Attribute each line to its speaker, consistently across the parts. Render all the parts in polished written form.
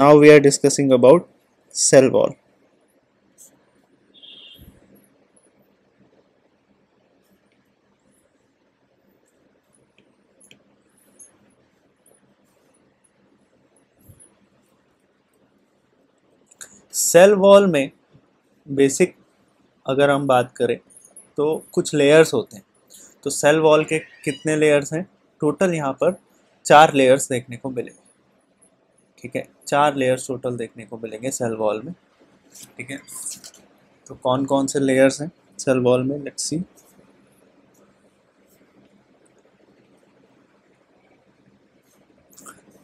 Speaker 1: Now we are discussing about cell wall. Cell wall में basic अगर हम बात करें तो कुछ लेयर्स होते हैं। तो सेल वॉल के कितने लेयर्स हैं? टोटल यहाँ पर 4 लेयर्स देखने को मिलेंगे। ठीक है, 4 लेयर्स टोटल देखने को मिलेंगे सेल वॉल में। ठीक है, तो कौन कौन से लेयर्स हैं सेल वॉल में? Let's see.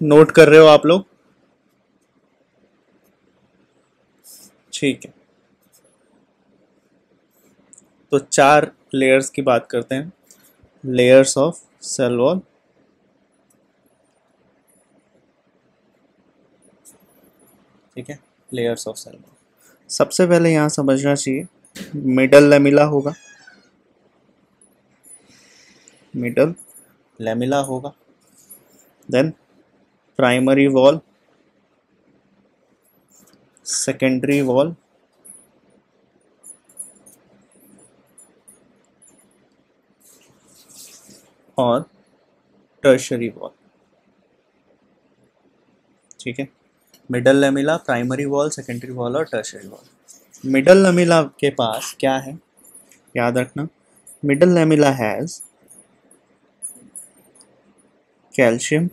Speaker 1: नोट कर रहे हो आप लोग? ठीक है, तो 4 लेयर्स की बात करते हैं। Layers of cell wall. ठीक है, लेयर्स ऑफ सेल वॉल। सबसे पहले यहाँ समझना चाहिए मिडल लैमिला होगा, मिडल लैमिला होगा, then primary wall, secondary wall, और टर्शरी वॉल। ठीक है, middle lamella, primary wall, secondary wall और टर्शरी वॉल। मिडल लैमिला के पास क्या है याद रखना, middle lamella has calcium,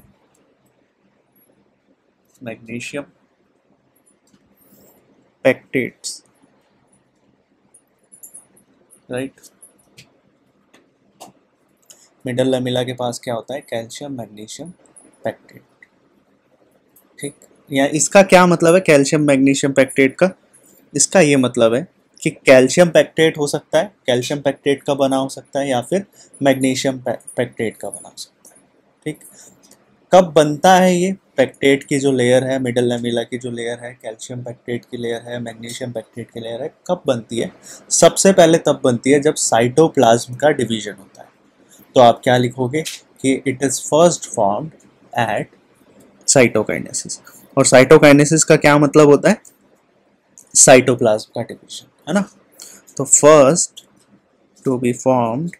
Speaker 1: magnesium, pectates, right. Middle lamella के पास क्या होता है? Calcium, magnesium, pectate. ठीक, या इसका क्या मतलब है कैल्शियम मैग्नीशियम पेक्टेट का? इसका ये मतलब है कि कैल्शियम पेक्टेट हो सकता है, कैल्शियम पेक्टेट का बना हो सकता है, या फिर मैग्नीशियम पेक्टेट का बना हो सकता है। ठीक, कब बनता है ये? पेक्टेट की जो लेयर है, मिडल लैमिला की जो लेयर है, कैल्शियम पेक्टेट की लेयर है, मैग्नीशियम पेक्टेट की लेयर है, कब बनती है? सबसे पहले तब बनती है जब साइटोप्लाज्म का डिवीजन होता है। तो आप क्या लिखोगे कि it is first formed at cytokinesis. और साइटोकाइनेसिस का क्या मतलब होता है? साइटोप्लाज्म का डिवीजन, है ना। तो first to be formed,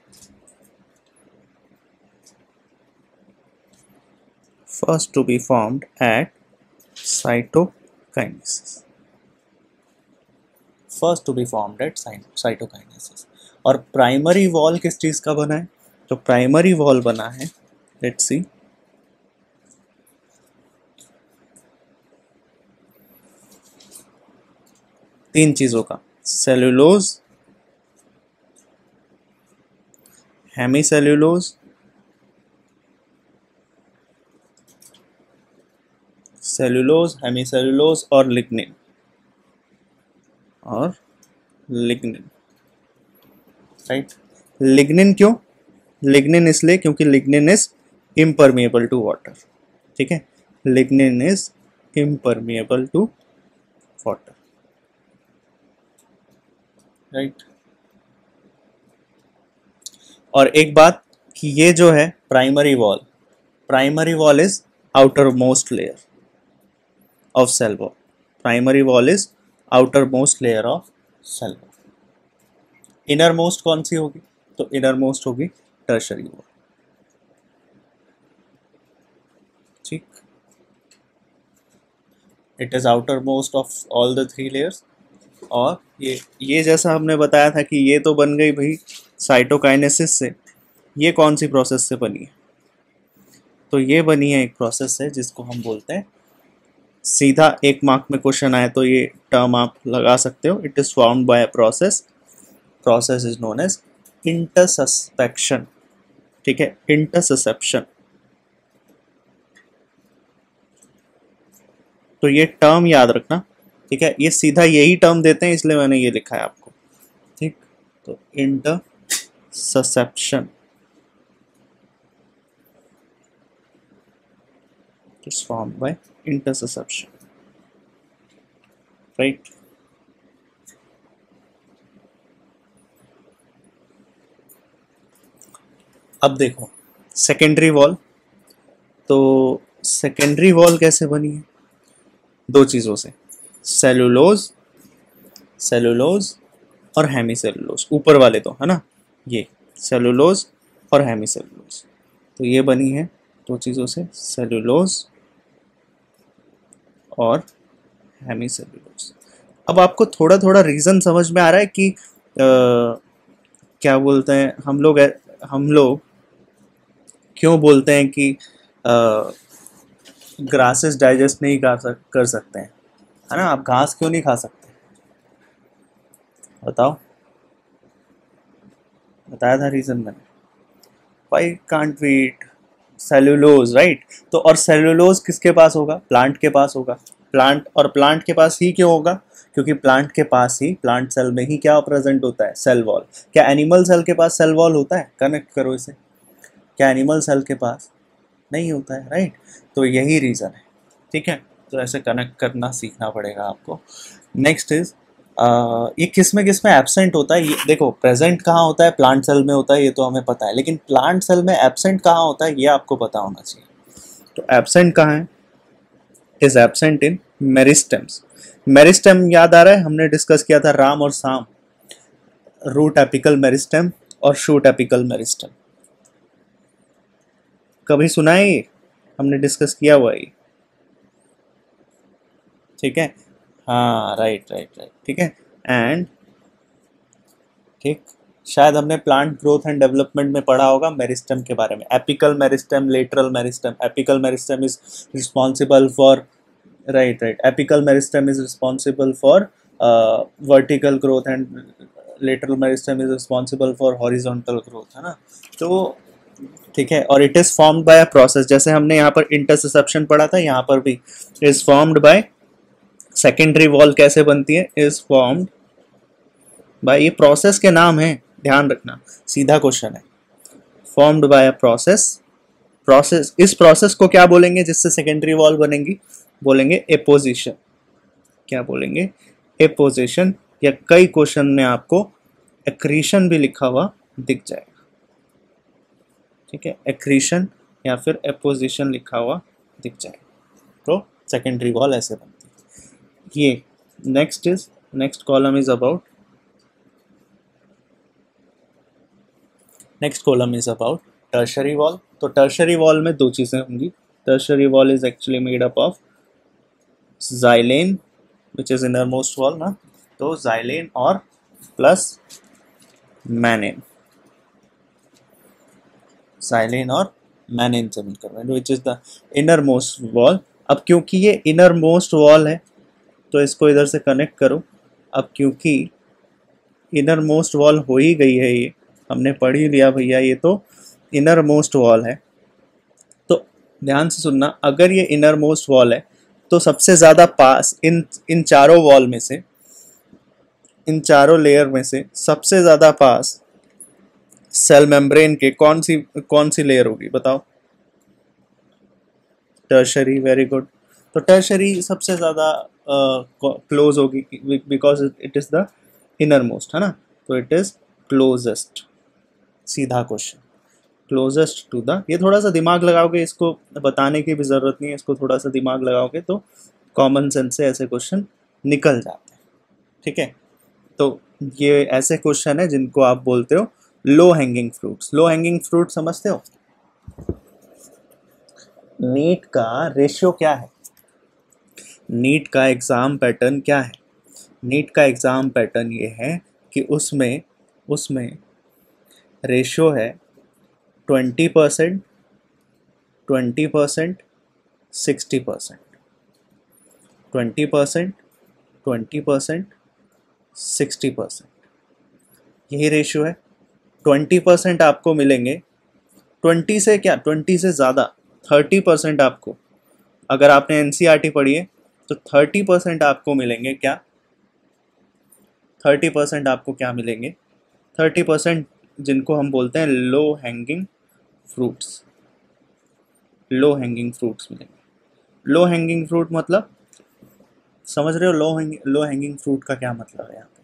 Speaker 1: first to be formed at cytokinesis, first to be formed at cytokinesis. और प्राइमरी वॉल किस चीज का बना है? तो प्राइमरी वॉल बना है, लेट्स सी, तीन चीजों का, सेल्यूलोज, हेमीसेल्यूलोज, सेल्यूलोज, हेमीसेल्यूलोज और लिग्निन, और लिग्निन, राइट। लिग्निन क्यों? लिग्निन इसलिए क्योंकि lignin is impermeable to water. ठीक है, lignin is impermeable to water, right. और एक बात कि ये जो है primary wall is outermost layer of cell wall. Primary wall is outermost layer of cell wall. Innermost कौन सी होगी? तो इनर मोस्ट होगी टर्शरी वॉल। ठीक, it is outer most of all the 3 layers. और ये जैसा हमने बताया था कि ये तो बन गई भाई साइटोकाइनेसिस से। ये कौन सी प्रोसेस से बनी है? तो ये बनी है एक प्रोसेस से जिसको हम बोलते हैं, सीधा 1 मार्क में क्वेश्चन आए तो ये टर्म आप लगा सकते हो, it is formed by a process is known as intussusception. ठीक है, इंटरससेप्शन। तो ये टर्म याद रखना। ठीक है, ये सीधा यही टर्म देते हैं इसलिए मैंने ये लिखा है आपको। ठीक, तो इंटरससेप्शन is formed by intersusception, right? अब देखो सेकेंडरी वॉल। तो सेकेंडरी वॉल कैसे बनी है? दो चीज़ों से, सेलुलोज, सेलुलोज और हेमीसेलुलोज, ऊपर वाले तो है ना, ये सेलुलोज और हेमीसेलुलोज, तो ये बनी है दो चीज़ों से, सेलुलोज और हेमीसेलुलोज। अब आपको थोड़ा थोड़ा रीज़न समझ में आ रहा है कि क्या बोलते हैं हम लोग क्यों बोलते हैं कि ग्रासेस डाइजेस्ट नहीं कर सकते हैं, है ना, आप घास क्यों नहीं खा सकते, बताओ, बताया था रीज़न मैंने, why can't we eat cellulose, right. तो और सेलुलोज किसके पास होगा, प्लांट के पास होगा, प्लांट, और प्लांट के पास ही क्यों होगा, क्योंकि प्लांट के पास ही, प्लांट सेल में ही क्या प्रेजेंट होता है, सेल वॉल। क्या एनिमल सेल के पास सेल वॉल होता है, कनेक्ट करो इसे, क्या एनिमल सेल के पास नहीं होता है, राइट। तो यही रीज़न है, ठीक है, तो ऐसे कनेक्ट करना सीखना पड़ेगा आपको। नेक्स्ट इज ये किस में एब्सेंट होता है, ये देखो प्रेजेंट कहाँ होता है, प्लांट सेल में होता है, ये तो हमें पता है, लेकिन प्लांट सेल में एब्सेंट कहाँ होता है ये आपको पता होना चाहिए। तो एब्सेंट कहाँ है, is absent in meristems. Meristem याद आ रहा है, हमने डिस्कस किया था राम और साम, रूट एपिकल मेरिस्टेम और शूट एपिकल मेरिस्टेम, कभी सुना है ये, हमने डिस्कस किया हुआ है, ठीक है, हाँ राइट राइट राइट, ठीक है। एंड ठीक, शायद हमने प्लांट ग्रोथ एंड डेवलपमेंट में पढ़ा होगा मेरिस्टेम के बारे में, apical meristem, lateral meristem. Apical meristem is responsible for, right right, apical meristem is responsible for vertical growth and lateral meristem is responsible for horizontal growth, है ना। तो ठीक है, और it is formed by a process, जैसे हमने यहाँ पर इंटरसेप्शन पढ़ा था, यहाँ पर भी is formed bye, secondary wall कैसे बनती है, इज फॉर्म्ड बाय, ये प्रोसेस के नाम है, ध्यान रखना, सीधा क्वेश्चन है, formed by a process, process, इस प्रोसेस को क्या बोलेंगे जिससे सेकेंडरी वॉल बनेंगी, बोलेंगे एपोजिशन, क्या बोलेंगे, एपोजिशन, या कई क्वेश्चन में आपको एक्रीशन भी लिखा हुआ दिख जाएगा, ठीक है, एक्रीशन या फिर एपोजिशन लिखा हुआ दिख जाएगा, तो सेकेंडरी वॉल ऐसे बनती है। ये next column is about, next column is about tertiary wall. तो टर्शरी वॉल में दो चीज़ें होंगी, tertiary wall is actually made up of xylene which is inner most wall ना, तो xylene और प्लस मैनिन, xylene और मैनिन से मिलकर which is the inner most wall. अब क्योंकि ये इनर मोस्ट वॉल है तो इसको इधर से कनेक्ट करो, अब क्योंकि इनर मोस्ट वॉल हो ही गई है, ये हमने पढ़ ही लिया भैया, ये तो इनर मोस्ट वॉल है, तो ध्यान से सुनना, अगर ये इनर मोस्ट वॉल है तो सबसे ज़्यादा पास इन चारों वॉल में से, इन चारों लेयर में से सबसे ज़्यादा पास सेल मेम्ब्रेन के कौन सी लेयर होगी, बताओ, टर्शरी, वेरी गुड। तो टर्शरी सबसे ज़्यादा क्लोज होगी because it is the inner most, है ना, तो इट इज़ क्लोजेस्ट, सीधा क्वेश्चन, क्लोजेस्ट टू द, ये थोड़ा सा दिमाग लगाओगे, इसको बताने की भी ज़रूरत नहीं है, इसको थोड़ा सा दिमाग लगाओगे तो कॉमन सेंस से ऐसे क्वेश्चन निकल जाते हैं, ठीक है। तो ये ऐसे क्वेश्चन है जिनको आप बोलते हो लो hanging fruits. Low hanging fruit समझते हो, नीट का रेशियो क्या है, नीट का एग्ज़ाम पैटर्न क्या है, नीट का एग्ज़ाम पैटर्न ये है कि उसमें रेशियो है 20%, 20%, 60%, 20%, 20%, 60%, यही रेशियो है। 20% आपको मिलेंगे, 20 से क्या, 20 से ज़्यादा 30% आपको, अगर आपने एनसीईआरटी पढ़ी है तो 30% आपको मिलेंगे, क्या 30% आपको क्या मिलेंगे, 30% जिनको हम बोलते हैं low hanging fruits, low hanging fruits मिलेंगे। लो हैंगिंग फ्रूट मतलब समझ रहे हो, लो हैंगिंग फ्रूट का क्या मतलब है यहाँ पे,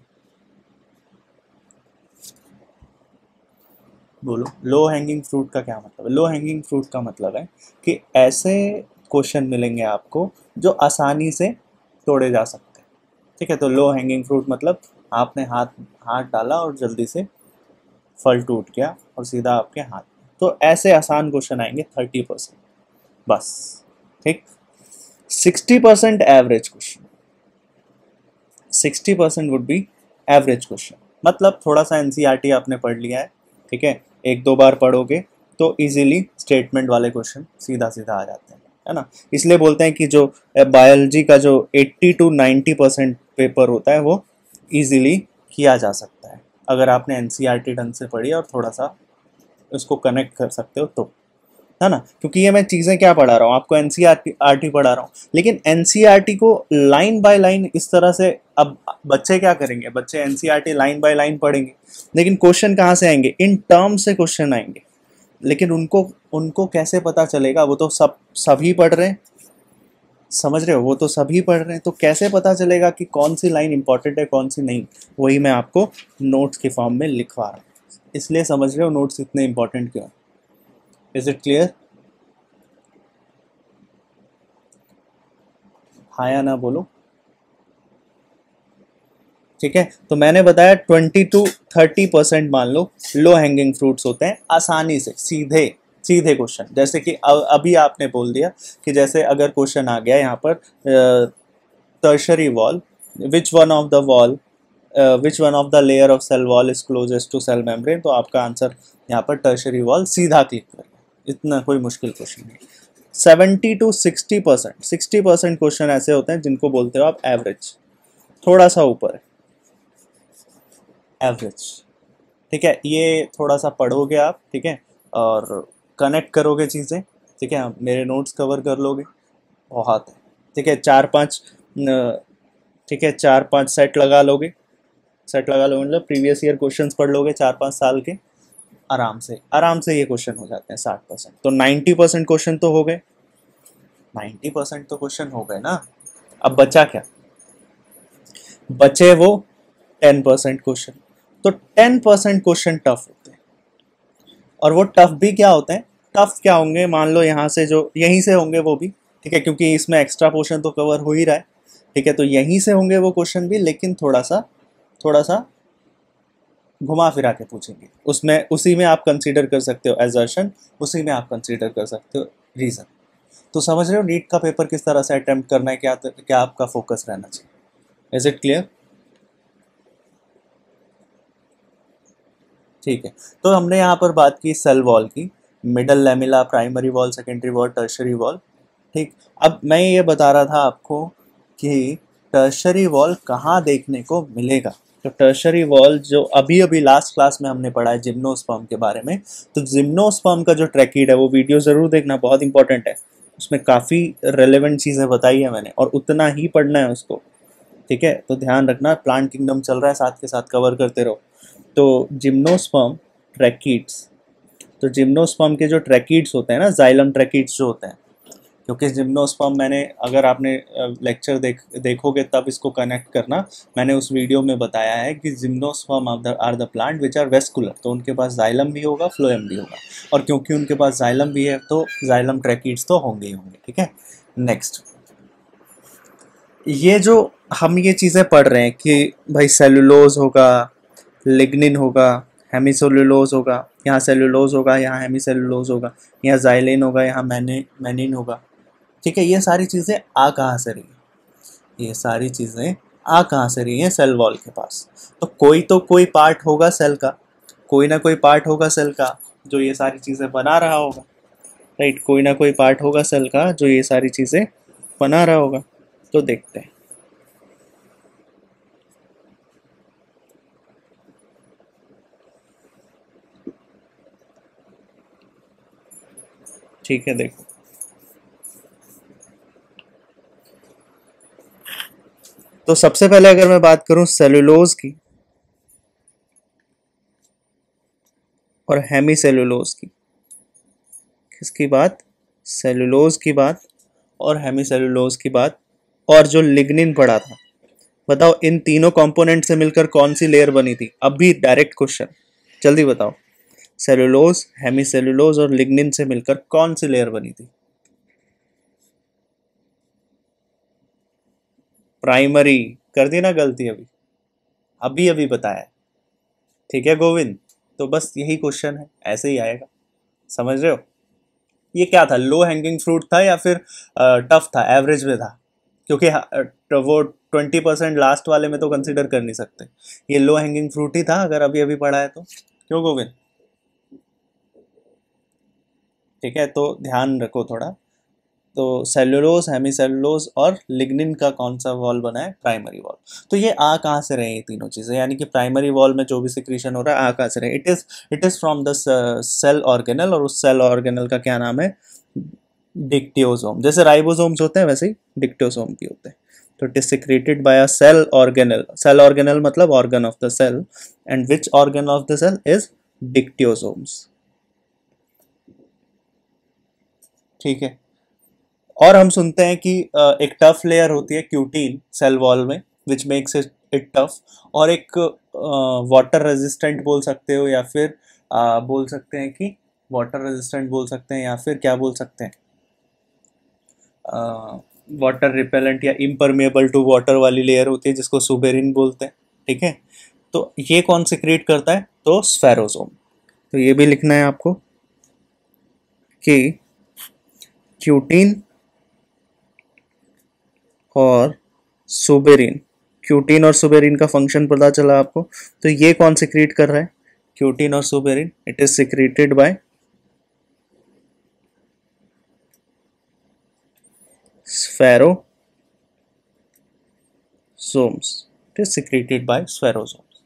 Speaker 1: बोलो, लो हैंगिंग फ्रूट का क्या मतलब है। लो हैंगिंग फ्रूट का मतलब है कि ऐसे क्वेश्चन मिलेंगे आपको जो आसानी से तोड़े जा सकते हैं। ठीक है, तो लो हैंगिंग फ्रूट मतलब आपने हाथ हाथ डाला और जल्दी से फल टूट गया और सीधा आपके हाथ में। तो ऐसे आसान क्वेश्चन आएंगे 30% बस। ठीक, 60% average question, 60% would be average question, मतलब थोड़ा सा एनसीईआरटी आपने पढ़ लिया है, ठीक है, एक दो बार पढ़ोगे तो इजीली स्टेटमेंट वाले क्वेश्चन सीधा सीधा आ जाते हैं, है ना। इसलिए बोलते हैं कि जो बायोलॉजी का जो 80 to 90% पेपर होता है वो इजीली किया जा सकता है अगर आपने एनसीईआरटी ढंग से पढ़ी और थोड़ा सा उसको कनेक्ट कर सकते हो तो, है ना। क्योंकि ये मैं चीज़ें क्या पढ़ा रहा हूँ आपको, एनसीईआरटी पढ़ा रहा हूँ, लेकिन एनसीईआरटी को लाइन बाय लाइन इस तरह से, अब बच्चे क्या करेंगे, बच्चे एनसीईआरटी लाइन बाय लाइन पढ़ेंगे, लेकिन क्वेश्चन कहाँ से आएंगे, इन टर्म्स से क्वेश्चन आएंगे, लेकिन उनको उनको कैसे पता चलेगा, वो तो सभी पढ़ रहे हैं, समझ रहे हो, वो तो सभी पढ़ रहे हैं, तो कैसे पता चलेगा कि कौन सी लाइन इंपॉर्टेंट है कौन सी नहीं। वही मैं आपको नोट्स के फॉर्म में लिखवा रहा हूँ, इसलिए समझ रहे हो नोट्स इतने इंपॉर्टेंट क्यों। Is it clear? हाँ या ना बोलो। ठीक है, तो मैंने बताया 20 to 30% मान लो लो हैंगिंग फ्रूट्स होते हैं, आसानी से सीधे सीधे क्वेश्चन, जैसे कि अभी आपने बोल दिया कि जैसे अगर क्वेश्चन आ गया यहाँ पर tertiary wall, which one of the wall which one of the layer of cell wall is closest to cell membrane, तो आपका आंसर यहाँ पर टर्शरी वॉल, सीधा क्लिक करें, इतना कोई मुश्किल क्वेश्चन नहीं। 70 to 60%, 60% क्वेश्चन ऐसे होते हैं जिनको बोलते हो आप एवरेज, थोड़ा सा ऊपर है एवरेज। ठीक है, ये थोड़ा सा पढ़ोगे आप, ठीक है, और कनेक्ट करोगे चीज़ें, ठीक है, मेरे नोट्स कवर कर लोगे, बहुत है। ठीक है, 4-5, ठीक है, 4-5 सेट लगा लोगे, सेट लगा लोगे मतलब प्रीवियस ईयर क्वेश्चंस पढ़ लोगे 4-5 साल के, आराम से ये क्वेश्चन हो जाते हैं 60%, तो 90% क्वेश्चन तो हो गए, 90% तो क्वेश्चन हो गए ना। अब बचा क्या, बचे वो 10% क्वेश्चन, तो 10% क्वेश्चन टफ होते हैं, और वो टफ भी क्या होते हैं, टफ क्या होंगे, मान लो यहाँ से जो यहीं से होंगे वो भी, ठीक है, क्योंकि इसमें एक्स्ट्रा पोर्शन तो कवर हो ही रहा है, ठीक है, तो यहीं से होंगे वो क्वेश्चन भी, लेकिन थोड़ा सा घुमा फिरा के पूछेंगे, उसमें उसी में आप कंसीडर कर सकते हो एजर्शन, उसी में आप कंसीडर कर सकते हो रीज़न। तो समझ रहे हो नीट का पेपर किस तरह से अटेम्प्ट करना है, क्या क्या आपका फोकस रहना चाहिए। Is it clear? ठीक है, तो हमने यहाँ पर बात की सेल वॉल की, middle lamella, primary wall, secondary wall, tertiary wall. ठीक, अब मैं ये बता रहा था आपको कि टर्शरी वॉल कहाँ देखने को मिलेगा। तो टर्शरी वॉल जो अभी अभी लास्ट क्लास में हमने पढ़ा है जिम्नोस्पर्म के बारे में, तो जिम्नोस्पर्म का जो ट्रैकिड है वो वीडियो ज़रूर देखना, बहुत इंपॉर्टेंट है, उसमें काफ़ी रेलेवेंट चीज़ें बताई है मैंने, और उतना ही पढ़ना है उसको। ठीक है, तो ध्यान रखना, प्लांट किंगडम चल रहा है, साथ के साथ कवर करते रहो। तो जिम्नोस्पर्म ट्रैकिड्स, तो जिम्नोस्पर्म के जो ट्रैकिड्स होते हैं ना, जाइलम ट्रैकिड्स जो होते हैं, क्योंकि जिम्नोस्पर्म मैंने, अगर आपने लेक्चर देखोगे तब इसको कनेक्ट करना, मैंने उस वीडियो में बताया है कि gymnosperm are the plant which are vascular, तो उनके पास जाइलम भी होगा, फ्लोएम भी होगा, और क्योंकि उनके पास जाइलम भी है तो जाइलम ट्रैकिड्स तो होंगे ही होंगे। ठीक है, नेक्स्ट, ये जो हम ये चीज़ें पढ़ रहे हैं कि भाई सेलुलोज होगा, लिग्निन होगा, हेमीसेलुलोज होगा, यहाँ सेलुलोज होगा, यहाँ हेमीसेलुलोज होगा, यहाँ जाइलिन होगा, यहाँ मैनिन होगा। ठीक है, ये सारी चीज़ें आ कहाँ से रही हैं, ये सारी चीज़ें आ कहाँ से रही हैं, सेल वॉल के पास। तो कोई पार्ट होगा सेल का, कोई ना कोई पार्ट होगा सेल का जो ये सारी चीज़ें बना रहा होगा, राइट, कोई ना कोई पार्ट होगा सेल का जो ये सारी चीज़ें बना रहा होगा। तो देखते हैं, ठीक है, देखो, तो सबसे पहले अगर मैं बात करूं सेलुलोज की और हेमीसेलुलोज की, किसकी बात, सेलुलोज की बात और हेमीसेलुलोज की बात, और जो लिग्निन पढ़ा था, बताओ इन तीनों कंपोनेंट से मिलकर कौन सी लेयर बनी थी, अब भी डायरेक्ट क्वेश्चन, जल्दी बताओ, सेलुलोज, हेमीसेलुलोज और लिग्निन से मिलकर कौन सी लेयर बनी थी। प्राइमरी कर दी ना गलती, अभी अभी अभी बताया। ठीक है गोविंद, तो बस यही क्वेश्चन है, ऐसे ही आएगा, समझ रहे हो। ये क्या था, लो हैंगिंग फ्रूट था या फिर टफ था, एवरेज में था, क्योंकि वो 20% लास्ट वाले में तो कंसिडर कर नहीं सकते, ये लो हैंगिंग फ्रूट ही था अगर अभी अभी पढ़ा है तो। क्यों गोविंद? ठीक है, तो ध्यान रखो थोड़ा। तो सेलुलोज, हेमीसेलुलोज और लिग्निन का कौन सा वॉल बना है, प्राइमरी वॉल। तो ये आ कहाँ से रहे ये तीनों चीजें, यानी कि प्राइमरी वॉल में जो भी सिक्रीशन हो रहा है आ कहाँ से रहे, it is from the cell organelle, और उस सेल ऑर्गेनल का क्या नाम है, डिक्टियोसोम। जैसे राइबोसोम्स होते हैं वैसे ही डिक्टियोसोम भी होते हैं। तो it is secreted by a cell organelle, cell organelle मतलब organ of the cell, and which organ of the cell is dictyosomes. ठीक है, और हम सुनते हैं कि एक टफ लेयर होती है क्यूटीन सेल वॉल में, विच मेक्स इट टफ, और एक वाटर रेजिस्टेंट बोल सकते हो, या फिर बोल सकते हैं कि वाटर रेजिस्टेंट बोल सकते हैं, या फिर क्या बोल सकते हैं, वाटर रिपेलेंट या इम्परमेबल टू वाटर वाली लेयर होती है जिसको सुबेरिन बोलते हैं। ठीक है, तो ये कौन सिक्रेट करता है, तो स्फेरोसोम। तो ये भी लिखना है आपको कि क्यूटीन और सुबेरिन, क्यूटीन और सुबेरिन का फंक्शन पता चला आपको। तो ये कौन सिक्रीट कर रहा है, क्यूटीन और suberin, it is secreted by spherosomes, it is secreted by spherosomes.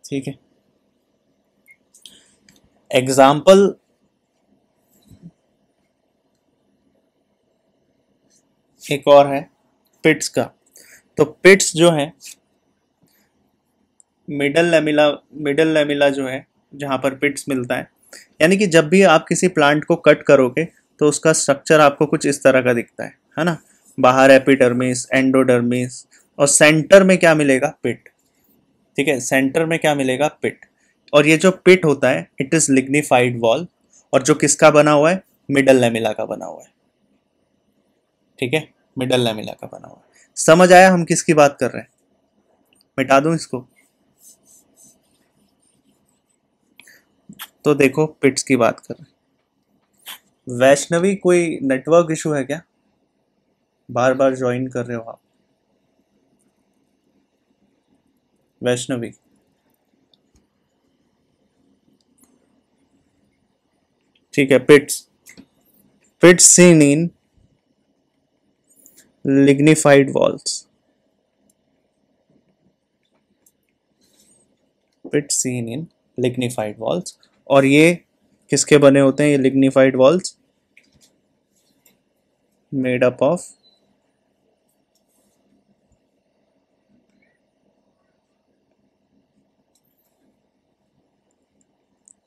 Speaker 1: ठीक है, एग्जाम्पल एक और है पिट्स का। तो पिट्स जो है मिडल लेमिला जो है, जहाँ पर पिट्स मिलता है, यानी कि जब भी आप किसी प्लांट को कट करोगे तो उसका स्ट्रक्चर आपको कुछ इस तरह का दिखता है ना। बाहर एपिडर्मिस, एंडोडर्मिस, और सेंटर में क्या मिलेगा, पिट। ठीक है, सेंटर में क्या मिलेगा, पिट। और ये जो पिट होता है इट इज लिग्निफाइड वॉल, और जो किसका बना हुआ है, मिडल लेमिला का बना हुआ है। ठीक है, मिडल लेमिला का बना हुआ है। समझ आया हम किसकी बात कर रहे हैं, मिटा दूं इसको। तो देखो पिट्स की बात कर रहे हैं। वैष्णवी, कोई नेटवर्क इशू है क्या, बार बार ज्वाइन कर रहे हो आप, वैष्णवी? ठीक है, pits, pits seen in lignified walls, pits seen in lignified walls. और ये किसके बने होते हैं, ये lignified walls made up of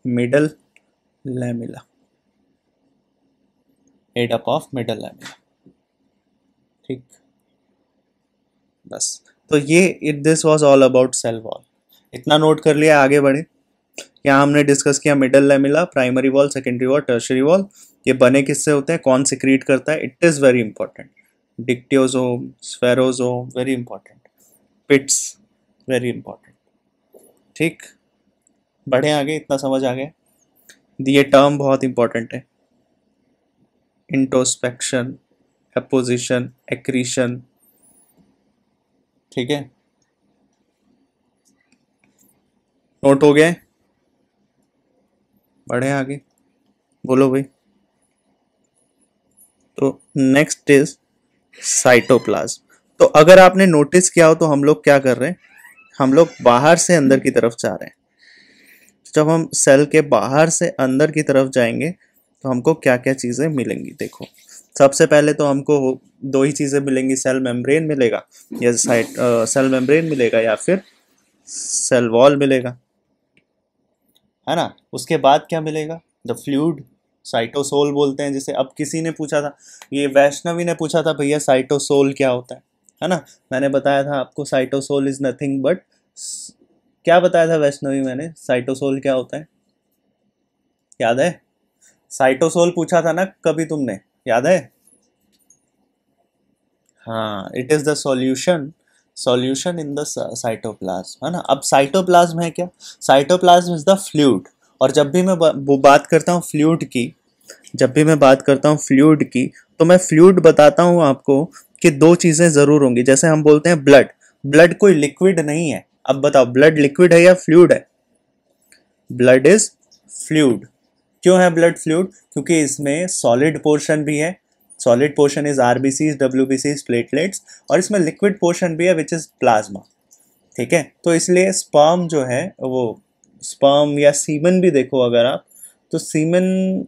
Speaker 1: middle lamella, made up of middle lamella. ठीक, बस। तो ये it this was all about cell wall, इतना नोट कर लिया, आगे बढ़े। यहाँ हमने डिस्कस किया middle lamella, primary wall, secondary wall, tertiary wall, ये बने किससे होते हैं, कौन सिक्रीट करता है, it is very important. Dictyosome, spherosome very important, pits very important. ठीक, बढ़े आगे, इतना समझ आ गया। ये टर्म बहुत इंपॉर्टेंट है, इंट्रोस्पेक्शन, एपोजिशन, एक्रीशन। ठीक है, नोट हो गया, बढ़े आगे, बोलो भाई। तो नेक्स्ट इज साइटोप्लाज्म। तो अगर आपने नोटिस किया हो तो हम लोग क्या कर रहे हैं, हम लोग बाहर से अंदर की तरफ जा रहे हैं। जब हम सेल के बाहर से अंदर की तरफ जाएंगे तो हमको क्या क्या चीजें मिलेंगी, देखो। सबसे पहले तो हमको दो ही चीजें मिलेंगी, सेल मेम्ब्रेन मिलेगा, या सेल मेम्ब्रेन मिलेगा, या फिर सेल वॉल मिलेगा, है ना। उसके बाद क्या मिलेगा, द फ्लूइड, साइटोसोल बोलते हैं जिसे। अब किसी ने पूछा था, ये वैष्णवी ने पूछा था, भैया साइटोसोल क्या होता है ना। मैंने बताया था आपको साइटोसोल इज नथिंग बट, क्या बताया था वैष्णवी मैंने, साइटोसोल क्या होता है, याद है? साइटोसोल पूछा था ना कभी तुमने, याद है? हाँ, it is the solution in the cytoplasm, है ना। अब साइटोप्लाज्म है क्या? Cytoplasm is the fluid. और जब भी मैं वो बात करता हूँ फ्लूइड की, जब भी मैं बात करता हूँ फ्लूइड की, तो मैं फ्लूइड बताता हूँ आपको कि दो चीजें जरूर होंगी। जैसे हम बोलते हैं ब्लड, ब्लड कोई लिक्विड नहीं है। अब बताओ ब्लड लिक्विड है या फ्लूइड है? Blood is fluid. क्यों है ब्लड फ्लूइड? क्योंकि इसमें सॉलिड पोर्शन भी है। सॉलिड पोर्शन इज आरबीसीज, डब्ल्यूबीसीज, प्लेटलेट्स, और इसमें लिक्विड पोर्शन भी है विच इज प्लाज्मा। ठीक है, तो इसलिए स्पर्म जो है वो, स्पर्म या सीमन भी देखो अगर आप, तो semen,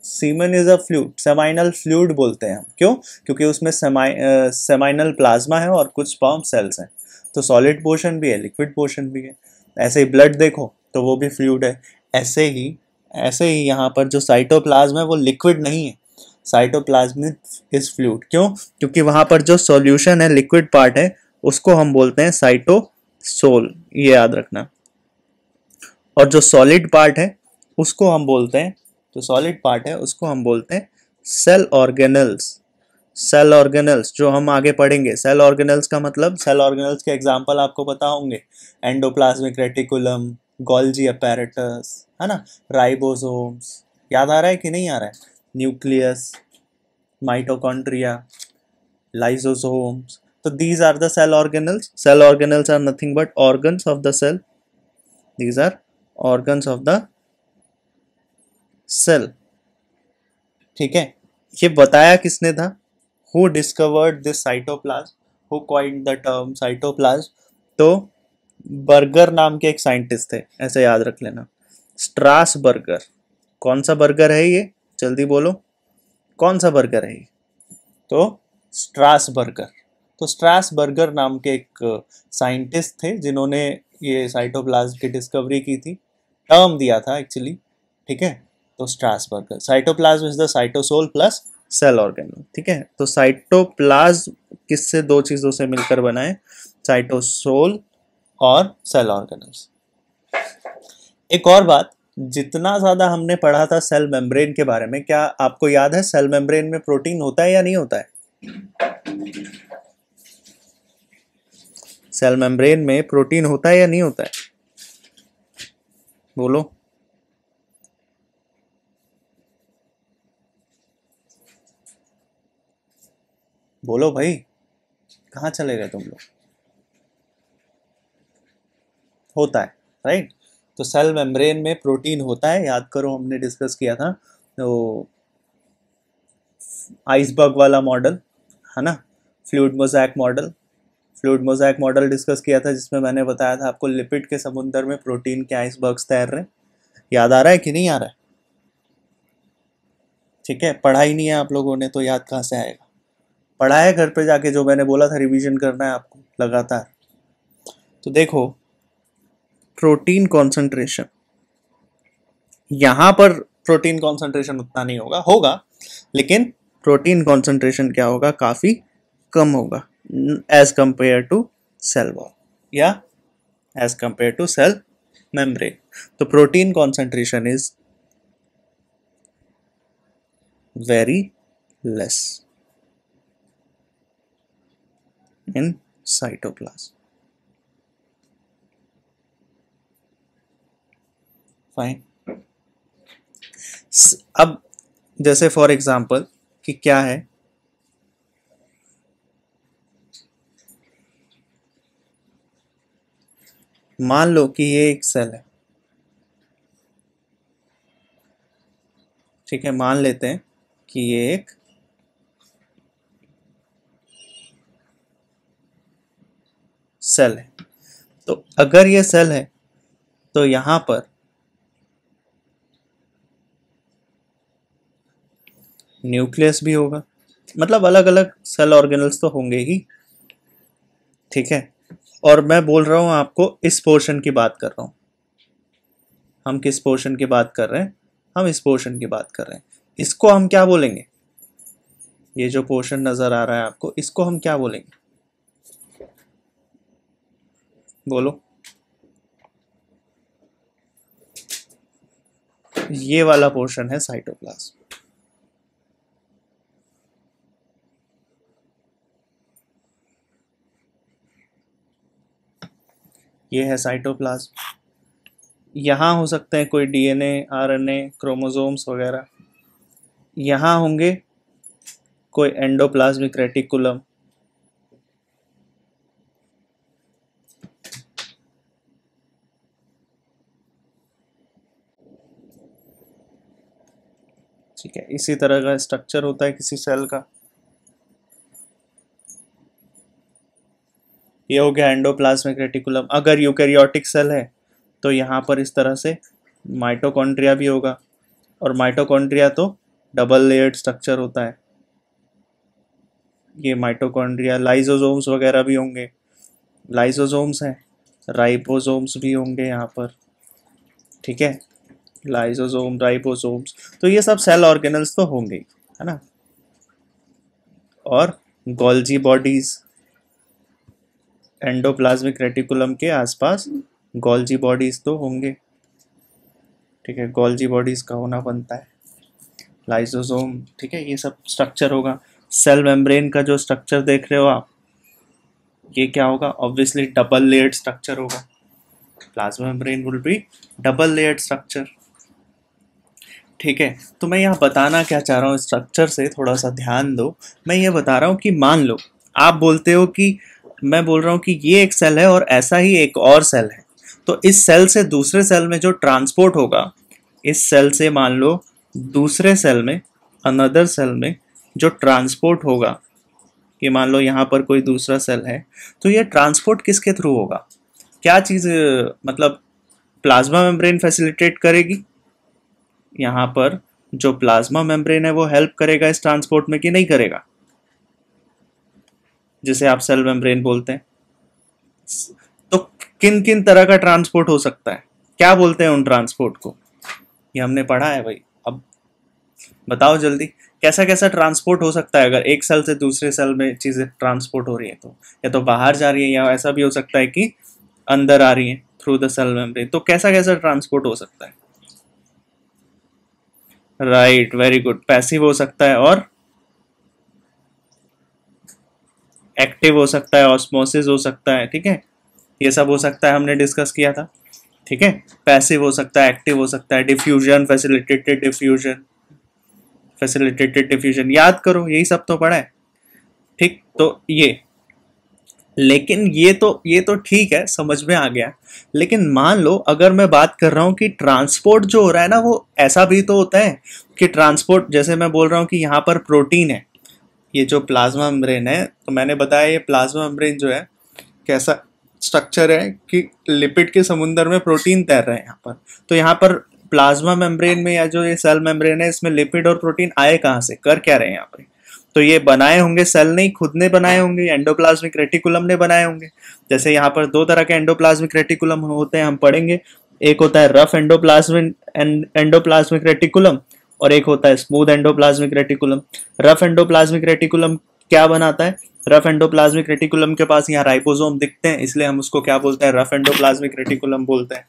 Speaker 1: semen is a fluid, seminal fluid बोलते हैं हम। क्यों? क्योंकि उसमें सेमाइनल प्लाज्मा है और कुछ स्पर्म सेल्स हैं। तो सॉलिड पोर्शन भी है, लिक्विड पोर्शन भी है। ऐसे ही ब्लड देखो तो वो भी फ्लूइड है। ऐसे ही यहाँ पर जो साइटोप्लाज्म है वो लिक्विड नहीं है, साइटोप्लाज्म इज फ्लूइड। क्यों? क्योंकि वहां पर जो सॉल्यूशन है, लिक्विड पार्ट है, उसको हम बोलते हैं साइटोसोल, ये याद रखना। और जो सॉलिड पार्ट है उसको हम बोलते हैं, जो सॉलिड पार्ट है उसको हम बोलते हैं सेल ऑर्गेनल्स। सेल ऑर्गेनल्स जो हम आगे पढ़ेंगे, सेल ऑर्गेनल्स का मतलब, सेल ऑर्गेनल्स के एग्जांपल आपको पता होंगे, एंडोप्लाज्मिक रेटिकुलम, गोल्जी अपैरेटस, है ना, राइबोसोम्स, याद आ रहा है कि नहीं आ रहा है, nucleus, mitochondria, lysosomes. So these are the cell organelles. Cell organelles are nothing but organs of the cell. These are organs of the cell. ठीक है, ये बताया किसने था? Who discovered this cytoplasm? Who coined the term cytoplasm? तो burger नाम के एक साइंटिस्ट थे, ऐसे याद रख लेना, स्ट्रास बर्गर। कौन सा बर्गर है ये? जल्दी बोलो, कौन सा बर्गर है ये? तो स्ट्रास बर्गर। तो स्ट्रास बर्गर नाम के एक साइंटिस्ट थे जिन्होंने ये साइटोप्लाज्म की डिस्कवरी की थी, टर्म दिया था एक्चुअली। ठीक है, तो Strasburger, cytoplasm is the cytosol plus cell organelle. ठीक है, तो साइटोप्लाज्म किससे, दो चीजों से मिलकर बना है, साइटोसोल और सेल ऑर्गेनल्स। एक और बात, जितना ज्यादा हमने पढ़ा था सेल मेम्ब्रेन के बारे में, क्या आपको याद है सेल मेम्ब्रेन में प्रोटीन होता है या नहीं होता है? सेल मेम्ब्रेन में प्रोटीन होता है या नहीं होता है? बोलो। बोलो भाई, कहाँ चले गए तुम लोग? होता है, राइट। तो सेल मेम्ब्रेन में प्रोटीन होता है, याद करो हमने डिस्कस किया था तो आइसबर्ग वाला मॉडल, है ना, fluid mosaic model, fluid mosaic model discuss किया था जिसमें मैंने बताया था आपको लिपिड के समुद्र में प्रोटीन के आइसबर्ग्स तैर रहे हैं। याद आ रहा है कि नहीं आ रहा है? ठीक है, पढ़ा ही नहीं है आप लोगों ने तो याद कहाँ से आएगा? पढ़ा है घर पे जाके, जो मैंने बोला था रिवीजन करना है आपको लगातार। तो देखो, प्रोटीन कॉन्सेंट्रेशन, यहाँ पर प्रोटीन कॉन्सेंट्रेशन उतना नहीं होगा, होगा, लेकिन प्रोटीन कॉन्सेंट्रेशन क्या होगा, काफी कम होगा as compare to cell wall या as compare to cell membrane. तो protein concentration is very less in cytoplasm. Fine. अब जैसे फॉर एग्जांपल कि क्या है, मान लो कि ये एक सेल है। ठीक है, मान लेते हैं कि ये एक सेल है। तो अगर ये सेल है तो यहां पर न्यूक्लियस भी होगा, मतलब अलग अलग सेल ऑर्गेनल्स तो होंगे ही। ठीक है, और मैं बोल रहा हूं आपको इस पोर्शन की बात कर रहा हूं। हम किस पोर्शन की बात कर रहे हैं? हम इस पोर्शन की बात कर रहे हैं। इसको हम क्या बोलेंगे? ये जो पोर्शन नजर आ रहा है आपको, इसको हम क्या बोलेंगे? बोलो। ये वाला पोर्शन है साइटोप्लाज्म। ये है साइटोप्लाज्म। यहाँ हो सकते हैं कोई डीएनए, आरएनए, क्रोमोसोम्स वगैरह। यहाँ होंगे कोई एंडोप्लाज्मिक रेटिकुलम, ठीक है। इसी तरह का स्ट्रक्चर होता है किसी सेल का। ये हो गया एंडोप्लाज्मिक रेटिकुलम। अगर यूकैरियोटिक सेल है तो यहाँ पर इस तरह से माइटोकॉन्ड्रिया भी होगा, और माइटोकॉन्ड्रिया तो डबल लेयर्ड स्ट्रक्चर होता है। ये माइटोकॉन्ड्रिया, लाइसोसोम्स वगैरह भी होंगे, लाइसोसोम्स हैं, राइबोसोम्स भी होंगे यहाँ पर, ठीक है। लाइसोसोम, राइबोसोम्स, तो ये सब सेल ऑर्गेनल्स तो होंगे ही, है ना। और गोल्जी बॉडीज, एंडोप्लाज्मिक रेटिकुलम के आसपास गोल्जी बॉडीज तो होंगे, ठीक है। गोल्जी बॉडीज का होना बनता है, लाइसोसोम, ठीक है। ये सब स्ट्रक्चर होगा। सेल मेम्ब्रेन का जो स्ट्रक्चर देख रहे हो आप, ये क्या होगा? ऑब्वियसली डबल लेयर्ड स्ट्रक्चर होगा। Plasma membrane will be double layered structure, ठीक है। तो मैं यहाँ बताना क्या चाह रहा हूँ, स्ट्रक्चर से थोड़ा सा ध्यान दो। मैं ये बता रहा हूँ कि मान लो आप बोलते हो कि मैं बोल रहा हूँ कि ये एक सेल है और ऐसा ही एक और सेल है, तो इस सेल से दूसरे सेल में जो ट्रांसपोर्ट होगा, इस सेल से मान लो दूसरे सेल में, अनदर सेल में जो ट्रांसपोर्ट होगा, ये मान लो यहाँ पर कोई दूसरा सेल है, तो ये ट्रांसपोर्ट किसके थ्रू होगा? क्या चीज़, मतलब प्लाज्मा मेम्ब्रेन फैसिलिटेट करेगी? यहाँ पर जो प्लाज्मा मेम्ब्रेन है वो हेल्प करेगा इस ट्रांसपोर्ट में कि नहीं करेगा, जिसे आप सेल मेम्ब्रेन बोलते हैं। तो किन किन तरह का ट्रांसपोर्ट हो सकता है, क्या बोलते हैं उन ट्रांसपोर्ट को? ये हमने पढ़ा है भाई। अब बताओ जल्दी, कैसा कैसा ट्रांसपोर्ट हो सकता है अगर एक सेल से दूसरे सेल में चीजें ट्रांसपोर्ट हो रही है तो? या तो बाहर जा रही है, या ऐसा भी हो सकता है कि अंदर आ रही है थ्रू द सेल मेम्ब्रेन। तो कैसा कैसा ट्रांसपोर्ट हो सकता है? Right, very good. पैसिव हो सकता है और एक्टिव हो सकता है, ऑस्मोसिस हो सकता है, ठीक है। ये सब हो सकता है, हमने डिस्कस किया था, ठीक है। पैसिव हो सकता है, एक्टिव हो सकता है, diffusion, facilitated diffusion, facilitated diffusion, याद करो, यही सब तो पढ़ा है, ठीक। तो ये, लेकिन ये तो ठीक है, समझ में आ गया। लेकिन मान लो अगर मैं बात कर रहा हूँ कि ट्रांसपोर्ट जो हो रहा है ना, वो ऐसा भी तो होता है कि ट्रांसपोर्ट, जैसे मैं बोल रहा हूँ कि यहाँ पर प्रोटीन है, ये जो प्लाज्मा मेम्ब्रेन है, तो मैंने बताया ये प्लाज्मा मेम्ब्रेन जो है कैसा स्ट्रक्चर है कि लिपिड के समुंदर में प्रोटीन तैर रहे हैं यहाँ पर। तो यहाँ पर प्लाज्मा मेम्ब्रेन में, या जो ये सेल मेम्ब्रेन है, इसमें लिपिड और प्रोटीन आए कहाँ से, कर क्या रहे हैं यहाँ पर? तो ये बनाए होंगे सेल ने ही, खुद ने बनाए होंगे, एंडोप्लाज्मिक रेटिकुलम ने बनाए होंगे। जैसे यहाँ पर दो तरह के एंडोप्लाज्मिक रेटिकुलम होते हैं, हम पढ़ेंगे। एक होता है रफ एंडोप्लाज्मिक रेटिकुलम, और एक होता है smooth endoplasmic reticulum. Rough endoplasmic reticulum क्या बनाता है? रफ एंडोप्लाज्मिक रेटिकुलम के पास यहाँ राइबोसोम दिखते हैं, इसलिए हम उसको क्या बोलते हैं? रफ एंडोप्लाज्मिक रेटिकुलम बोलते हैं।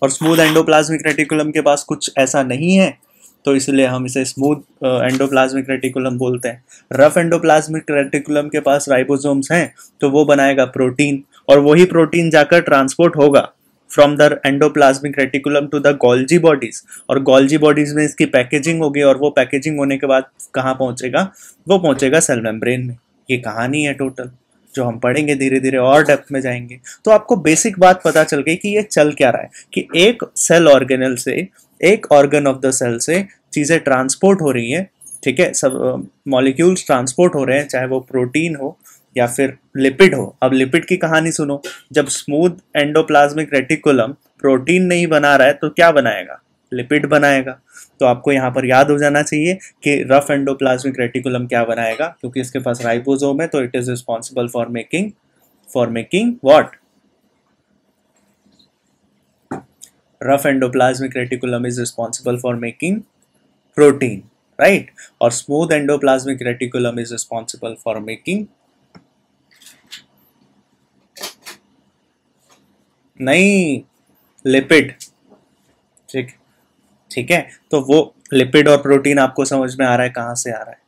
Speaker 1: और स्मूथ एंडोप्लाज्मिक रेटिकुलम के पास कुछ ऐसा नहीं है, तो इसलिए हम इसे स्मूथ एंडोप्लाज्मिक रेटिकुलम बोलते हैं। रफ एंडोप्लाज्मिक रेटिकुलम के पास राइबोसोम्स हैं, तो वो बनाएगा प्रोटीन, और वही प्रोटीन जाकर ट्रांसपोर्ट होगा from the endoplasmic reticulum to the Golgi bodies, और गोल्जी बॉडीज में इसकी पैकेजिंग होगी, और वो पैकेजिंग होने के बाद कहाँ पहुंचेगा? वो पहुंचेगा सेल मेम्ब्रेन में। ये कहानी है टोटल, जो हम पढ़ेंगे धीरे धीरे और डेप्थ में जाएंगे। तो आपको बेसिक बात पता चल गई कि ये चल क्या रहा है, कि एक सेल ऑर्गेनल से, एक ऑर्गन ऑफ द सेल से चीज़ें ट्रांसपोर्ट हो रही हैं, ठीक है। सब मॉलिक्यूल्स ट्रांसपोर्ट हो रहे हैं, चाहे वो प्रोटीन हो या फिर लिपिड हो। अब लिपिड की कहानी सुनो, जब स्मूथ एंडोप्लाज्मिक रेटिकुलम प्रोटीन नहीं बना रहा है तो क्या बनाएगा? लिपिड बनाएगा। तो आपको यहाँ पर याद हो जाना चाहिए कि रफ एंडोप्लाज्मिक रेटिकुलम क्या बनाएगा, क्योंकि इसके पास राइबोसोम है, तो it is responsible for making what? Rough endoplasmic reticulum is responsible for making protein, right. और smooth endoplasmic reticulum is responsible for making, नहीं, लिपिड, ठीक है। तो वो लिपिड और प्रोटीन आपको समझ में आ रहा है कहाँ से आ रहा है?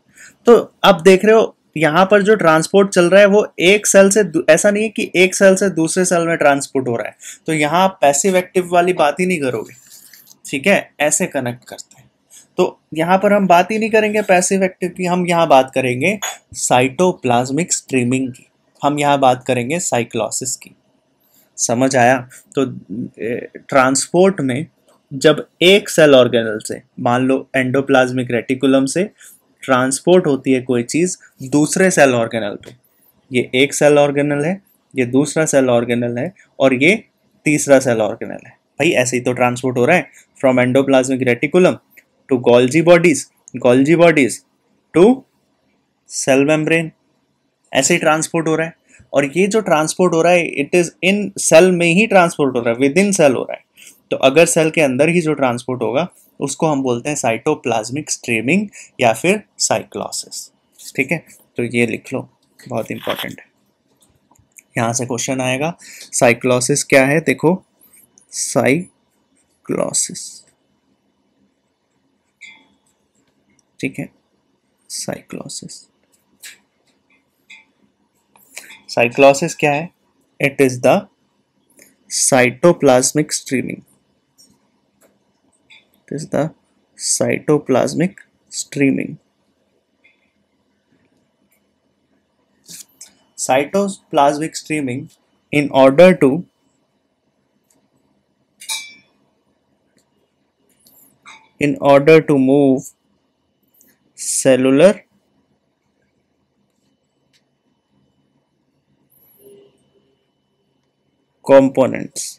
Speaker 1: तो अब देख रहे हो यहाँ पर जो ट्रांसपोर्ट चल रहा है वो एक सेल से, ऐसा नहीं है कि एक सेल से दूसरे सेल में ट्रांसपोर्ट हो रहा है, तो यहाँ आप पैसिव एक्टिव वाली बात ही नहीं करोगे, ठीक है, ऐसे कनेक्ट करते हैं। तो यहाँ पर हम बात ही नहीं करेंगे पैसिव एक्टिव की, हम यहाँ बात करेंगे साइटोप्लाज्मिक स्ट्रीमिंग की, हम यहाँ बात करेंगे साइक्लोसिस की। समझ आया? तो ट्रांसपोर्ट में जब एक सेल ऑर्गेनल से, मान लो एंडोप्लाज्मिक रेटिकुलम से ट्रांसपोर्ट होती है कोई चीज़ दूसरे सेल ऑर्गेनल पे, ये एक सेल ऑर्गेनल है, ये दूसरा सेल ऑर्गेनल है, और ये तीसरा सेल ऑर्गेनल है, भाई ऐसे ही तो ट्रांसपोर्ट हो रहा है from endoplasmic reticulum to Golgi bodies, Golgi bodies to cell membrane, ऐसे ही ट्रांसपोर्ट हो रहा है। और ये जो ट्रांसपोर्ट हो रहा है इट इज इन सेल में ही ट्रांसपोर्ट हो रहा है, विद इन सेल हो रहा है। तो अगर सेल के अंदर ही जो ट्रांसपोर्ट होगा उसको हम बोलते हैं साइटोप्लाज्मिक स्ट्रीमिंग या फिर साइक्लोसिस, ठीक है। तो ये लिख लो, बहुत इंपॉर्टेंट है, यहाँ से क्वेश्चन आएगा। साइक्लोसिस क्या है? देखो, साइक्लोसिस, ठीक है, साइक्लोसिस, साइक्लोसिस क्या है? It is the cytoplasmic streaming, it is the cytoplasmic streaming. Cytoplasmic streaming in order to move cellular components,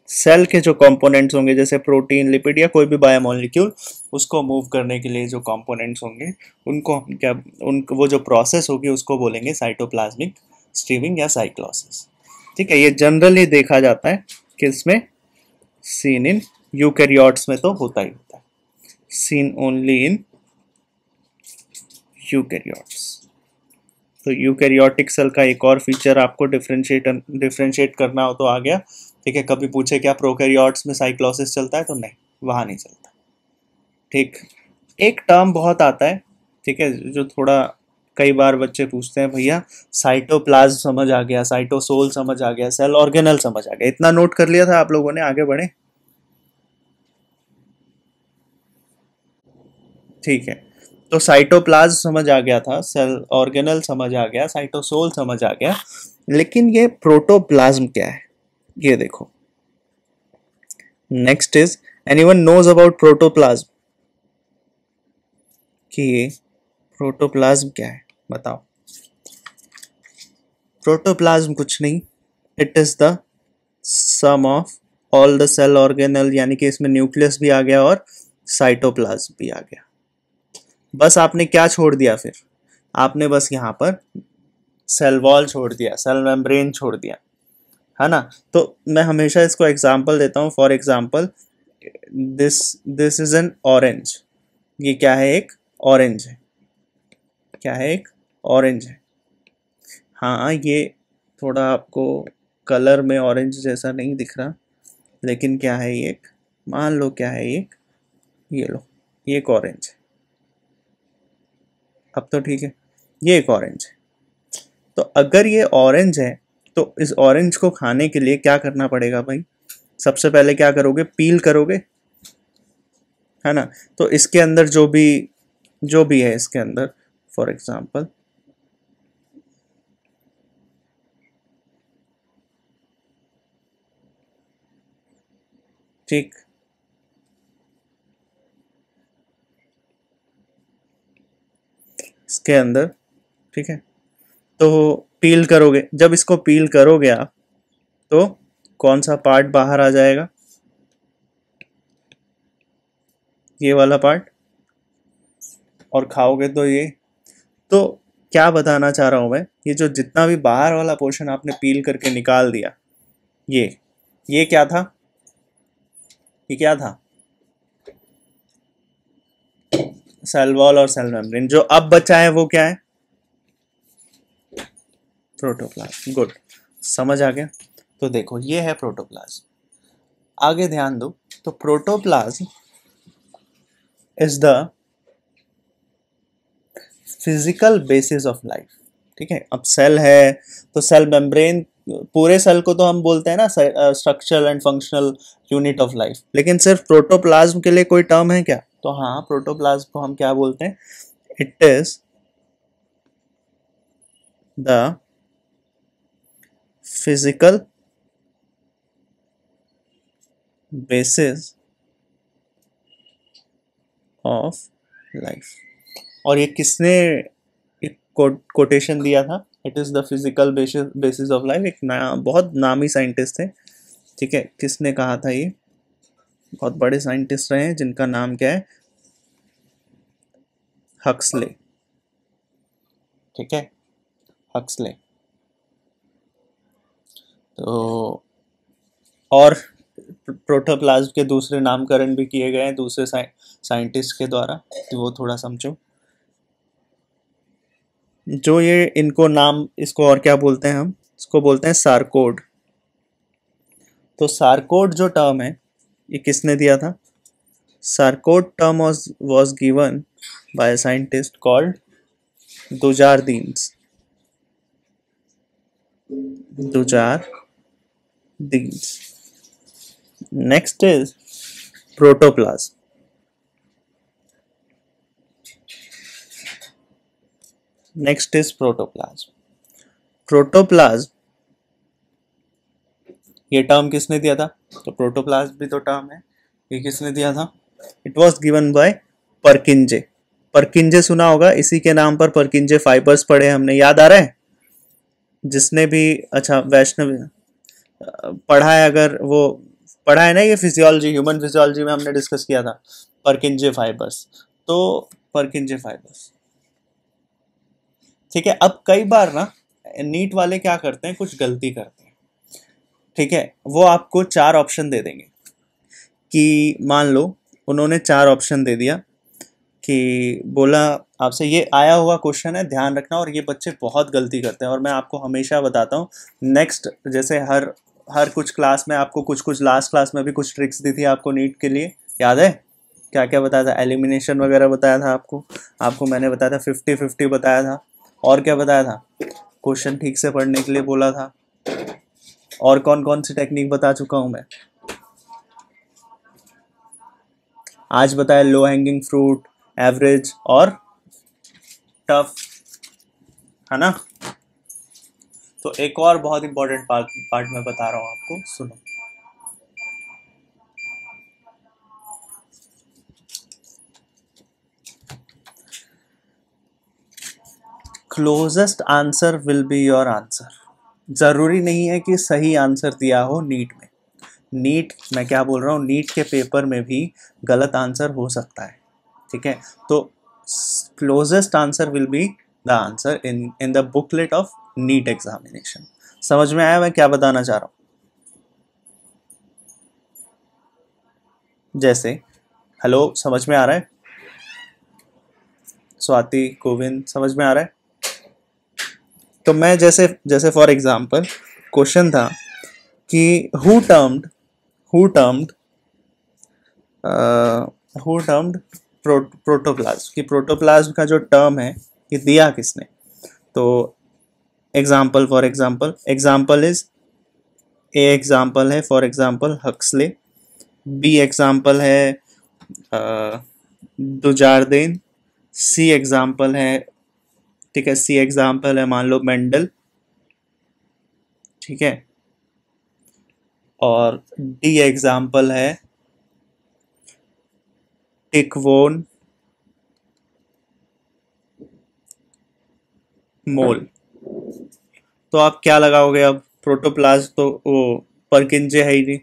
Speaker 1: cell के जो कंपोनेंट्स होंगे जैसे प्रोटीन, लिपिड या कोई भी बायोमोलिक्यूल, उसको मूव करने के लिए जो कंपोनेंट्स होंगे उनको हम क्या, उनको वो जो प्रोसेस होगी उसको बोलेंगे साइटोप्लाज्मिक स्ट्रीमिंग या साइक्लोसिस, ठीक है। ये जनरली देखा जाता है किसमें? सीन इन यूकैरियोट्स में तो होता ही होता है, सीन ओनली इन यूकैरियोट्स। तो यूकैरियोटिक सेल का एक और फीचर आपको डिफरेंशिएट करना हो तो आ गया, ठीक है। कभी पूछे क्या प्रोकैरियोट्स में साइक्लोसिस चलता है? तो नहीं, वहाँ नहीं चलता, ठीक। एक टर्म बहुत आता है, ठीक है, जो थोड़ा कई बार बच्चे पूछते हैं, भैया साइटोप्लाज्म समझ आ गया, साइटोसोल समझ आ गया, सेल ऑर्गेनल समझ आ गया, इतना नोट कर लिया था आप लोगों ने? आगे बढ़े, ठीक है। तो साइटोप्लाज्म समझ आ गया था, सेल ऑर्गेनल समझ आ गया, साइटोसोल समझ आ गया, लेकिन ये प्रोटोप्लाज्म क्या है ये देखो। Next is, anyone knows about protoplasm, कि ये प्रोटोप्लाज्म क्या है बताओ। प्रोटोप्लाज्म कुछ नहीं, it is the sum of all the cell organelle, यानी कि इसमें न्यूक्लियस भी आ गया और साइटोप्लाज्म भी आ गया। बस आपने क्या छोड़ दिया फिर? आपने बस यहाँ पर सेल वॉल छोड़ दिया, सेल मेम्ब्रेन छोड़ दिया, है ना। तो मैं हमेशा इसको एग्जांपल देता हूँ। For example, this is an orange, ये क्या है? एक ऑरेंज है, क्या है? एक ऑरेंज है। हाँ, ये थोड़ा आपको कलर में ऑरेंज जैसा नहीं दिख रहा, लेकिन क्या है ये? एक, मान लो क्या है ये? ये लो, ये एक ऑरेंज है। अब तो ठीक है, ये एक ऑरेंज है। तो अगर ये ऑरेंज है तो इस ऑरेंज को खाने के लिए क्या करना पड़ेगा भाई? सबसे पहले क्या करोगे? पील करोगे, है ना। तो इसके अंदर जो भी है इसके अंदर, फॉर एग्जांपल ठीक, इसके अंदर, ठीक है। तो पील करोगे, जब इसको पील करोगे आप तो कौन सा पार्ट बाहर आ जाएगा? ये वाला पार्ट, और खाओगे तो ये। तो क्या बताना चाह रहा हूं मैं, ये जो जितना भी बाहर वाला पोर्शन आपने पील करके निकाल दिया, ये क्या था? ये क्या था? सेल वॉल और सेल मेम्ब्रेन। जो अब बचा है वो क्या है? प्रोटोप्लाज्म। गुड, समझ आ गया। तो देखो, ये है प्रोटोप्लाज्म। आगे ध्यान दो, तो protoplasm is the physical basis of life. ठीक है, अब सेल है तो सेल मेम्ब्रेन, पूरे सेल को तो हम बोलते हैं ना structural and functional unit of life, लेकिन सिर्फ प्रोटोप्लाज्म के लिए कोई टर्म है क्या? तो हाँ, प्रोटोप्लाज्म को हम क्या बोलते हैं? It is the physical basis of life. और ये किसने एक कोटेशन दिया था? It is the physical basis of life. एक बहुत नामी साइंटिस्ट थे। ठीक है, किसने कहा था ये? बहुत बड़े साइंटिस्ट रहे हैं जिनका नाम क्या है? हक्सले। ठीक है, हक्सले। तो और प्रोटोप्लाज्म के दूसरे नामकरण भी किए गए हैं दूसरे साइंटिस्ट के द्वारा, तो वो थोड़ा समझो। जो ये इनको नाम, इसको और क्या बोलते हैं? हम इसको बोलते हैं सारकोड। तो सारकोड जो टर्म है, ये किसने दिया था? सारकोड term was given by a scientist called Dujardins. Dujardins. Next is protoplasm. Next is protoplasm. Protoplasm, ये टर्म किसने दिया था? तो प्रोटोप्लाज्म भी तो टर्म है, ये किसने दिया था? It was given by परकिंजे। परकिंजे सुना होगा, इसी के नाम पर परकिंजे फाइबर्स पढ़े हमने, याद आ रहा है? जिसने भी, अच्छा वैष्णव पढ़ा है, अगर वो पढ़ा है ना, ये फिजियोलॉजी, ह्यूमन फिजियोलॉजी में हमने डिस्कस किया था परकिंजे फाइबर्स। तो परकिंजे फाइबर्स, ठीक है। अब कई बार ना नीट वाले क्या करते हैं, कुछ गलती करते हैं। ठीक है, वो आपको 4 ऑप्शन दे देंगे कि मान लो उन्होंने 4 ऑप्शन दे दिया कि बोला आपसे ये आया हुआ क्वेश्चन है, ध्यान रखना। और ये बच्चे बहुत गलती करते हैं, और मैं आपको हमेशा बताता हूँ। नेक्स्ट, जैसे हर कुछ क्लास में आपको कुछ लास्ट क्लास में भी कुछ ट्रिक्स दी थी आपको नीट के लिए, याद है? क्या क्या बताया था? एलिमिनेशन वगैरह बताया था आपको मैंने बताया था 50-50 बताया था, और क्या बताया था? क्वेश्चन ठीक से पढ़ने के लिए बोला था। और कौन कौन सी टेक्निक बता चुका हूं मैं? आज बताया लो हैंगिंग फ्रूट, एवरेज और टफ, है ना? तो एक और बहुत इंपॉर्टेंट पार्ट मैं बता रहा हूं आपको, सुनो। Closest answer will be your answer. जरूरी नहीं है कि सही आंसर दिया हो नीट में। नीट, मैं क्या बोल रहा हूँ, नीट के पेपर में भी गलत आंसर हो सकता है। ठीक है, तो closest answer will be the answer in the booklet of NEET examination. समझ में आया मैं क्या बताना चाह रहा हूँ? जैसे, हेलो, समझ में आ रहा है? स्वाति, गोविंद, समझ में आ रहा है? तो मैं जैसे फॉर एग्जांपल क्वेश्चन था कि हु टर्म्ड प्रोटोप्लाज्म, कि प्रोटोप्लाज्म का जो टर्म है ये दिया किसने? तो example, for example is, A example है for example Huxley, B example है दुजार्देन, सी एग्जाम्पल है, ठीक है, सी एग्जाम्पल है मान लो मेंडल, ठीक है, और डी एग्जाम्पल है टिक वोन मोल। तो आप क्या लगाओगे अब? प्रोटोप्लाज्म तो वो परकिंजे है ही नहीं।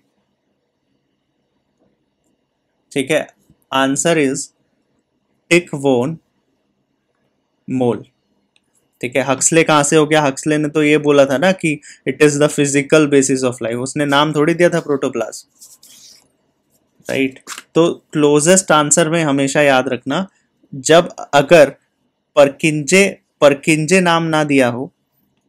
Speaker 1: ठीक है, आंसर इज टिक वोन मोल। ठीक है, हक्सले कहाँ से हो गया? हक्सले ने तो ये बोला था ना कि it is the physical basis of life, उसने नाम थोड़ी दिया था प्रोटोप्लाज्म, राइट? तो क्लोजेस्ट आंसर में हमेशा याद रखना, जब अगर परकिंजे परकिंजे नाम ना दिया हो,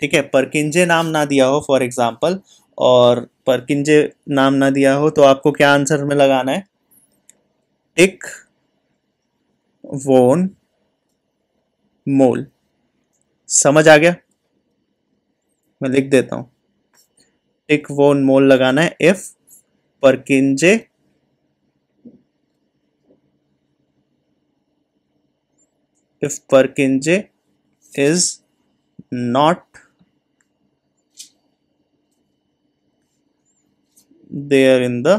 Speaker 1: ठीक है, परकिंजे नाम ना दिया हो फॉर एग्जाम्पल, और परकिंजे नाम ना दिया हो, तो आपको क्या आंसर में लगाना है? टिक वोन मोल। समझ आ गया? मैं लिख देता हूं, टिक वोन मोल लगाना है if परकिंजे is not there in the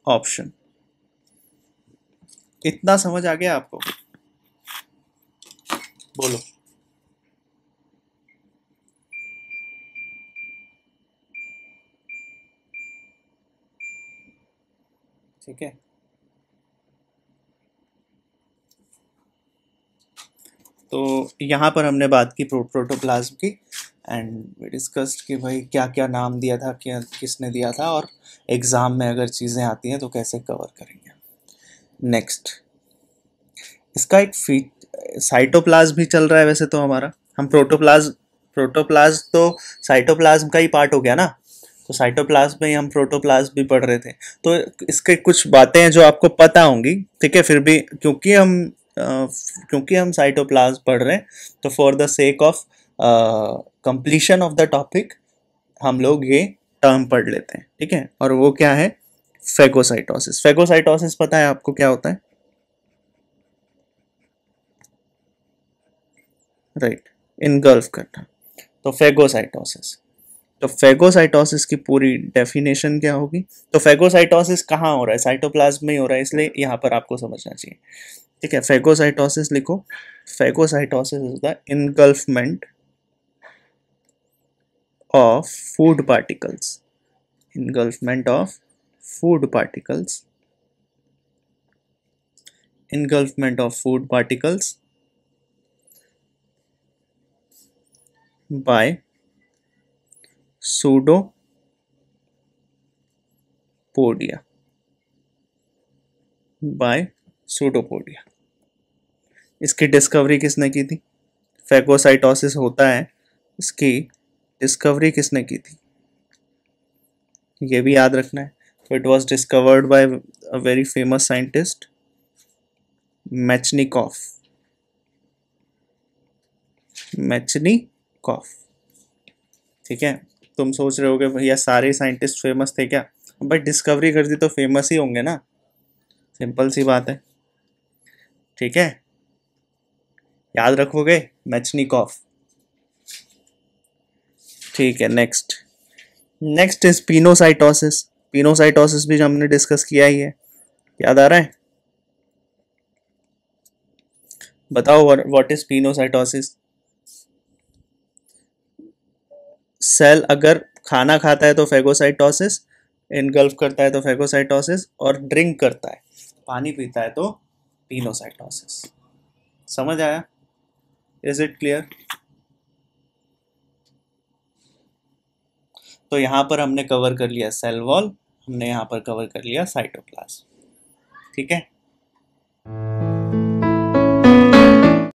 Speaker 1: option. इतना समझ आ गया आपको? बोलो। ठीक है, तो यहाँ पर हमने बात की प्रोटोप्लाज्म की, एंड वी डिस्कस्ड कि भाई क्या क्या नाम दिया था, क्या किसने दिया था, और एग्जाम में अगर चीज़ें आती हैं तो कैसे कवर करेंगे। नेक्स्ट, इसका एक साइटोप्लाज्म भी चल रहा है वैसे तो हमारा। हम प्रोटोप्लाज्म तो साइटोप्लाज्म का ही पार्ट हो गया ना, तो साइटोप्लाज्म में ही हम प्रोटोप्लाज्म भी पढ़ रहे थे। तो इसके कुछ बातें हैं जो आपको पता होंगी, ठीक है, फिर भी क्योंकि हम साइटोप्लाज्म पढ़ रहे हैं, तो for the sake of completion of the topic हम लोग ये टर्म पढ़ लेते हैं, ठीक है। और वो क्या है? फेगोसाइटोसिस। फेगोसाइटोसिस पता है आपको क्या होता है? राइट, इनगल्फ करना, तो फेगोसाइटोसिस। तो फेगोसाइटोसिस की पूरी डेफिनेशन क्या होगी? तो फेगोसाइटोसिस कहाँ हो रहा है? साइटोप्लाज्म में ही हो रहा है, इसलिए यहाँ पर आपको समझना चाहिए, ठीक है। फेगोसाइटोसिस लिखो। Phagocytosis is the engulfment of food particles, engulfment of food particles, engulfment of food particles by pseudopodia, by pseudopodia। इसकी डिस्कवरी किसने की थी? फेगोसाइटोसिस होता है, इसकी डिस्कवरी किसने की थी? ये भी याद रखना है। तो it was discovered by a very famous scientist, Metchnikoff. Metchnikoff, ठीक है। तुम सोच रहे होगे भैया सारे साइंटिस्ट फेमस थे क्या? बट डिस्कवरी कर दी तो फेमस ही होंगे ना, सिंपल सी बात है, ठीक है। याद रखोगे, मैचनिकॉफ, ठीक है। Next, next is pinocytosis. Pinocytosis भी हमने डिस्कस किया ही है, याद आ रहा है? बताओ व्हाट इज पिनोसाइटोसिस। सेल अगर खाना खाता है तो फेगोसाइटोसिस, इनगल्फ करता है तो फेगोसाइटोसिस, और ड्रिंक करता है, पानी पीता है तो पिनोसाइटोसिस। समझ आया? Is it clear? तो यहाँ पर हमने कवर कर लिया सेल वॉल, हमने यहाँ पर कवर कर लिया साइटोप्लाज्म, ठीक है।